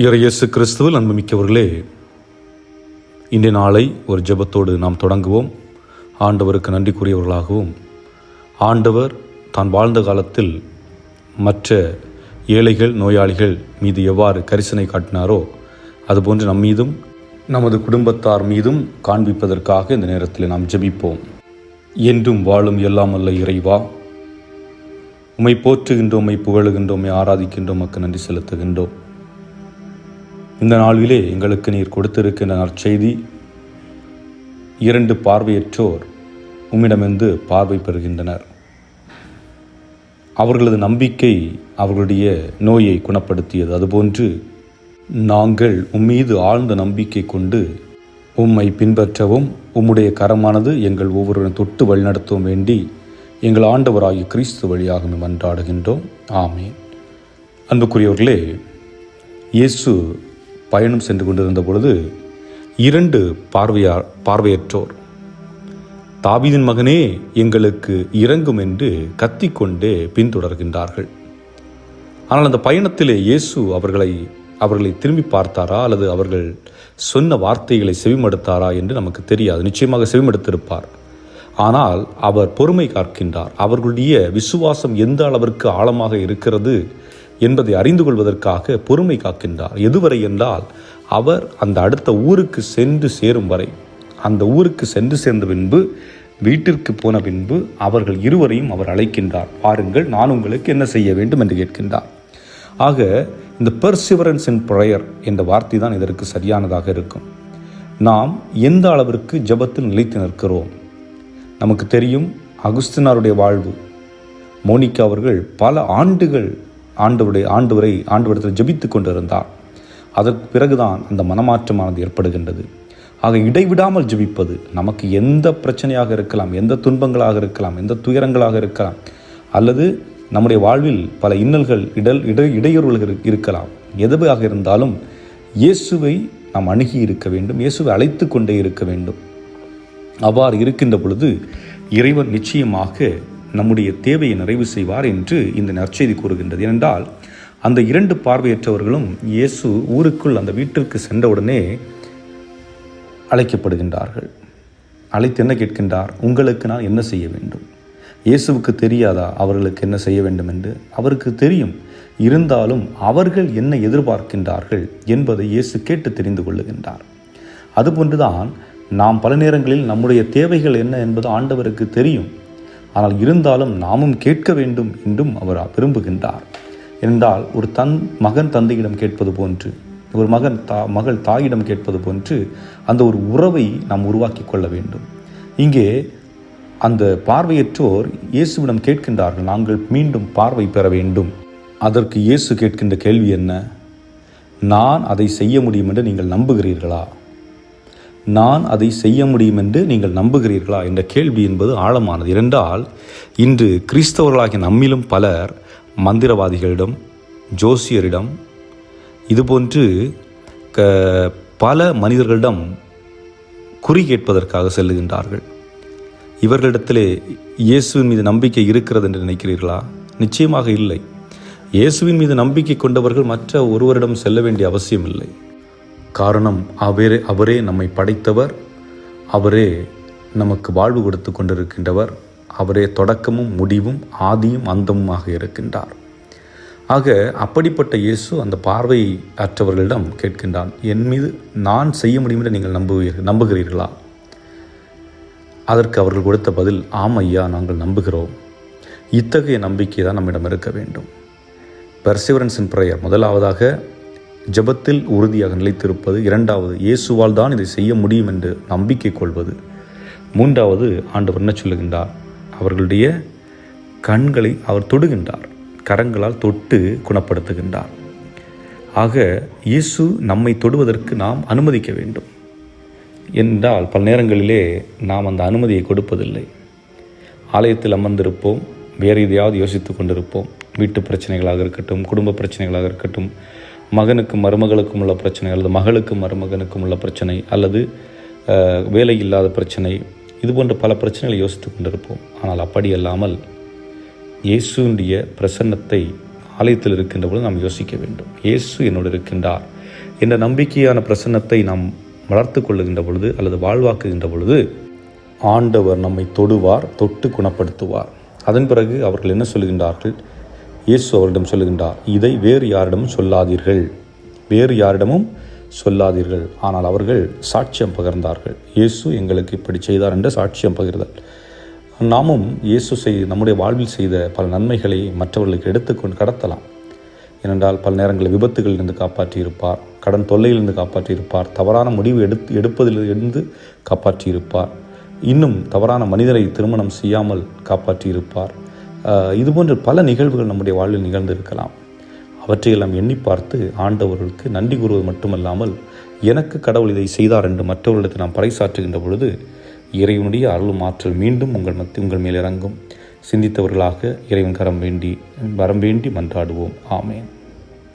இயேசு கிறிஸ்துவில் அன்புமிக்கவர்களே, இன்றைய நாளை ஒரு ஜெபத்தோடு நாம் தொடங்குவோம். ஆண்டவருக்கு நன்றி கூறியவர்களாகவும், ஆண்டவர் தான் வாழ்ந்த காலத்தில் மற்ற ஏழைகள் நோயாளிகள் மீது எவ்வாறு கரிசனை காட்டினாரோ அதுபோன்று நம் மீதும் நமது குடும்பத்தார் மீதும் காண்பிப்பதற்காக இந்த நேரத்தில் நாம் ஜெபிப்போம். என்றும் வாழும் எல்லாமல்ல இறைவா, உம்மை போற்றுகின்றோம், உம்மை புகழுகின்றோம், உம்மை ஆராதிக்கின்றோம், உமக்கு நன்றி செலுத்துகின்றோம். இந்த நாளிலே எங்களுக்கு நீர் கொடுத்திருக்கின்ற நற்செய்தி, 2 பார்வையற்றோர் உம்மிடமிருந்து பார்வை பெறுகின்றனர். அவர்களது நம்பிக்கை அவர்களுடைய நோயை குணப்படுத்தியது. அதுபோன்று நாங்கள் உம்மீது ஆழ்ந்த நம்பிக்கை கொண்டு உம்மை பின்பற்றவும் உம்முடைய கரமானது எங்கள் ஒவ்வொருவரும் தொட்டு வழிநடத்தவும் வேண்டி எங்கள் ஆண்டவராகிய கிறிஸ்து வழியாக மன்றாடுகின்றோம். ஆமீன். அன்புக்குரியவர்களே, இயேசு பயணம் சென்று கொண்டிருந்த பொழுது 2 பார்வையற்றோர், தாவீதின் மகனே எங்களுக்கு இரங்கும் என்று கத்திக்கொண்டே பின்தொடர்கின்றார்கள். ஆனால் அந்த பயணத்திலே இயேசு அவர்களை திரும்பி பார்த்தாரா அல்லது அவர்கள் சொன்ன வார்த்தைகளை செவிமடுத்தாரா என்று நமக்கு தெரியாது. நிச்சயமாக செவிமடுத்திருப்பார். ஆனால் அவர் பொறுமை காக்கின்றார். அவர்களுடைய விசுவாசம் எந்த அளவிற்கு ஆழமாக இருக்கிறது என்பதை அறிந்து கொள்வதற்காக பொறுமை காக்கின்றார். எதுவரை என்றால், அவர் அந்த அடுத்த ஊருக்கு சென்று சேரும் வரை. அந்த ஊருக்கு சென்று சேர்ந்த பின்பு, வீட்டிற்கு போன பின்பு அவர்கள் இருவரையும் அவர் அழைக்கின்றார். பாருங்கள், நான் உங்களுக்கு என்ன செய்ய வேண்டும் என்று கேட்கின்றார். ஆக இந்த பெர்சிவரன்ஸ் இன் ப்ரேயர் என்ற வார்த்தை தான் இதற்கு சரியானதாக இருக்கும். நாம் எந்த அளவிற்கு ஜெபத்தில் நிலைத்து நிற்கிறோம். நமக்கு தெரியும், அகுஸ்தினாருடைய வாழ்வு. மோனிகா அவர்கள் பல ஆண்டுகள் ஆண்டவரிடத்தில் ஜெபித்து கொண்டிருந்தார். அதற்கு பிறகுதான் அந்த மனமாற்றமானது ஏற்படுகின்றது. ஆக இடைவிடாமல் ஜெபிப்பது, நமக்கு எந்த பிரச்சனையாக இருக்கலாம், எந்த துன்பங்களாக இருக்கலாம், எந்த துயரங்களாக இருக்கலாம், அல்லது நம்முடைய வாழ்வில் பல இன்னல்கள் இடையூறுகள் இருக்கலாம். எதுவாக இருந்தாலும் இயேசுவை நாம் அணுகி இருக்க வேண்டும். இயேசுவை அழைத்து கொண்டே இருக்க வேண்டும். அவ்வாறு இருக்கின்ற பொழுது இறைவன் நிச்சயமாக நம்முடைய தேவையை நிறைவு செய்வார் என்று இந்த நற்செய்தி கூறுகின்றது. ஏனென்றால் அந்த 2 பார்வையற்றவர்களும் இயேசு ஊருக்குள் அந்த வீட்டிற்கு சென்றவுடனே அழைக்கப்படுகின்றார்கள். அழைத்து என்ன கேட்கின்றார்? உங்களுக்கு நான் என்ன செய்ய வேண்டும்? இயேசுவுக்கு தெரியாதா அவர்களுக்கு என்ன செய்ய வேண்டும் என்று? அவருக்கு தெரியும். இருந்தாலும் அவர்கள் என்ன எதிர்பார்க்கின்றார்கள் என்பதை இயேசு கேட்டு தெரிந்து கொள்ளுகின்றார். அதுபோன்றுதான் நாம் பல நேரங்களில் நம்முடைய தேவைகள் என்ன என்பது ஆண்டவருக்கு தெரியும். ஆனால் இருந்தாலும் நாமும் கேட்க வேண்டும் என்றும் அவர் விரும்புகின்றார். என்றால் ஒரு மகன் தந்தையிடம் கேட்பது போன்று, ஒரு மகள் தாயிடம் கேட்பது போன்று அந்த ஒரு உறவை நாம் உருவாக்கி கொள்ள வேண்டும். இங்கே அந்த பார்வையற்றோர் இயேசுவிடம் கேட்கின்றார்கள், நாங்கள் மீண்டும் பார்வை பெற வேண்டும். அதற்கு இயேசு கேட்கின்ற கேள்வி என்ன? நான் அதை செய்ய முடியும் என்று நீங்கள் நம்புகிறீர்களா? நான் அதை செய்ய முடியும் என்று நீங்கள் நம்புகிறீர்களா என்ற கேள்வி என்பது ஆழமானது. இரண்டால் இன்று கிறிஸ்தவர்களாகிய நம்மிலும் பலர் மந்திரவாதிகளிடம், ஜோசியரிடம், இதுபோன்று பல மனிதர்களிடம் குறி கேட்பதற்காக செல்லுகின்றார்கள். இவர்களிடத்திலே இயேசுவின் மீது நம்பிக்கை இருக்கிறது என்று நினைக்கிறீர்களா? நிச்சயமாக இல்லை. இயேசுவின் மீது நம்பிக்கை கொண்டவர்கள் மற்ற ஒருவரிடம் செல்ல வேண்டிய அவசியம் இல்லை. காரணம், அவரே நம்மை படைத்தவர், அவரே நமக்கு வாழ்வு கொடுத்து கொண்டிருக்கின்றவர், அவரே தொடக்கமும் முடிவும் ஆதியும் அந்தமுமாக இருக்கின்றார். ஆக அப்படிப்பட்ட இயேசு அந்த பார்வை அற்றவர்களிடம் கேட்கின்றான், என் மீது நான் செய்ய முடியும் என்று நீங்கள் நம்புகிறீர்களா? அதற்கு அவர்கள் கொடுத்த பதில், ஆம் ஐயா, நாங்கள் நம்புகிறோம். இத்தகைய நம்பிக்கை தான் நம்மிடம் இருக்க வேண்டும். பெர்சிவரன்ஸ் இன் ப்ரேயர், முதலாவதாக ஜெபத்தில் உறுதியாக நிலைத்திருப்பது. 2வது, இயேசுவால் தான் இதை செய்ய முடியும் என்று நம்பிக்கை கொள்வது. 3வது, ஆண்டவர் என்ன சொல்லுகின்றார்? அவர்களுடைய கண்களை அவர் தொடுகின்றார், கரங்களால் தொட்டு குணப்படுத்துகின்றார். ஆக இயேசு நம்மை தொடுவதற்கு நாம் அனுமதிக்க வேண்டும். என்றால் பல நேரங்களிலே நாம் அந்த அனுமதியை கொடுப்பதில்லை. ஆலயத்தில் அமர்ந்திருப்போம், வேறு எதையாவது யோசித்து கொண்டிருப்போம். வீட்டு பிரச்சனைகளாக இருக்கட்டும், குடும்ப பிரச்சனைகளாக இருக்கட்டும், மகனுக்கும் மருமகளுக்கும் உள்ள பிரச்சனை, அல்லது மகளுக்கும் மருமகனுக்கும் உள்ள பிரச்சனை, அல்லது வேலை இல்லாத பிரச்சனை, இதுபோன்ற பல பிரச்சனைகளை யோசித்து கொண்டிருப்போம். ஆனால் அப்படி அல்லாமல் இயேசுடைய பிரசன்னத்தை ஆலயத்தில் இருக்கின்ற பொழுது நாம் யோசிக்க வேண்டும். இயேசு என்னோடு இருக்கின்றார், என்ற நம்பிக்கையான பிரசன்னத்தை நாம் வளர்த்து கொள்ளுகின்ற பொழுது அல்லது வாழ்வாக்குகின்ற பொழுது ஆண்டவர் நம்மை தொடுவார், தொட்டு குணப்படுத்துவார். அதன் பிறகு அவர்கள் என்ன சொல்லுகின்றார்கள்? இயேசு அவரிடம் சொல்லுகின்றார், இதை வேறு யாரிடமும் சொல்லாதீர்கள், வேறு யாரிடமும் சொல்லாதீர்கள். ஆனால் அவர்கள் சாட்சியம் பகிர்ந்தார்கள். இயேசு எங்களுக்கு இப்படி செய்தார் என்று சாட்சியம் பகிர்ந்தார். நாமும் இயேசு நம்முடைய வாழ்வில் செய்த பல நன்மைகளை மற்றவர்களுக்கு எடுத்துக்கொண்டு கடத்தலாம். ஏனென்றால் பல நேரங்களில் விபத்துகளிலிருந்து காப்பாற்றியிருப்பார், கடன் தொல்லையிலிருந்து காப்பாற்றியிருப்பார், தவறான முடிவு எடுப்பதிலிருந்து காப்பாற்றியிருப்பார், இன்னும் தவறான மனிதரை திருமணம் செய்யாமல் காப்பாற்றியிருப்பார். இதுபோன்ற பல நிகழ்வுகள் நம்முடைய வாழ்வில் நிகழ்ந்திருக்கலாம். அவற்றையெல்லாம் எண்ணி பார்த்து ஆண்டவர்களுக்கு நன்றி கூறுவது மட்டுமல்லாமல், எனக்கு கடவுள் இதை செய்தார் என்று மற்றவர்களிடத்தில் நாம் பறைசாற்றுகின்ற பொழுது இறைவனுடைய அருளும் ஆற்றல் மீண்டும் உங்கள் மேல் இறங்கும். சிந்தித்தவர்களாக இறைவன் வரம் வேண்டி மன்றாடுவோம். ஆமேன்.